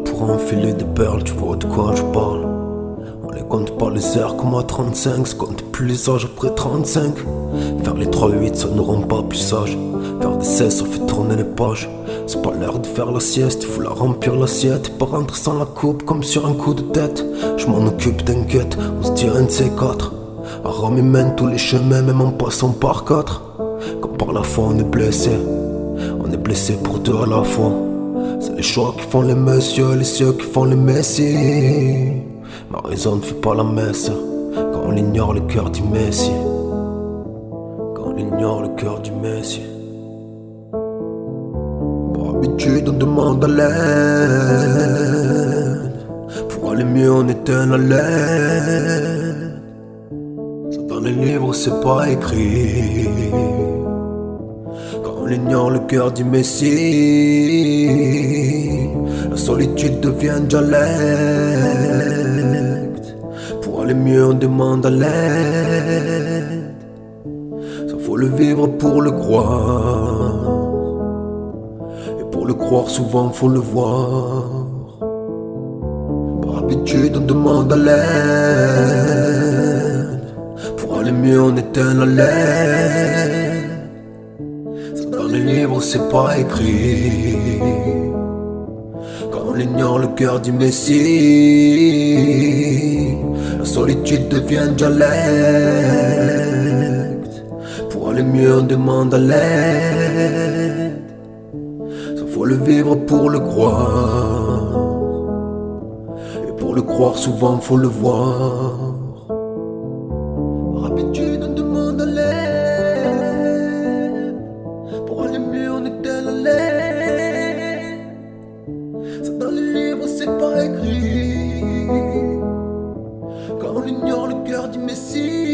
Pour enfiler des perles, tu vois de quoi je parle. On les compte pas les heures comme à 35, se compte plus les âges après 35. Faire les 3-8 ça nous rend pas plus sages. Faire des 16 ça fait tourner les pages. C'est pas l'heure de faire la sieste, il faut la remplir l'assiette. Pas rentrer sans la coupe comme sur un coup de tête. Je m'en occupe, t'inquiète, on se tire un de ces quatre. À Rome il mène tous les chemins, même en passant par quatre. Comme par la foi on est blessé. On est blessé pour deux à la fois. C'est les choix qui font les messieurs, les cieux qui font les messies. Ma raison ne fait pas la messe. Quand on ignore le cœur du messie. Quand on ignore le cœur du messie. Par habitude on demande à l'aide. Pour aller mieux on éteint la laine. Ça dans les livres c'est pas écrit. On ignore le cœur du messie. La solitude devient dialecte. Pour aller mieux on demande à l'aide. Ça faut le vivre pour le croire. Et pour le croire souvent faut le voir. Par habitude on demande à l'aide. Pour aller mieux on éteint la laine. Dans les livres c'est pas écrit. Quand on ignore le cœur du messie. La solitude devient dialecte. Pour aller mieux on demande à l'aide. Ça faut le vivre pour le croire. Et pour le croire souvent faut le voir. Par habitude on demande à l'aide. Pour aller mieux on éteint la laine. Ça dans les livres c'est pas écrit. Quand on ignore le cœur du messie.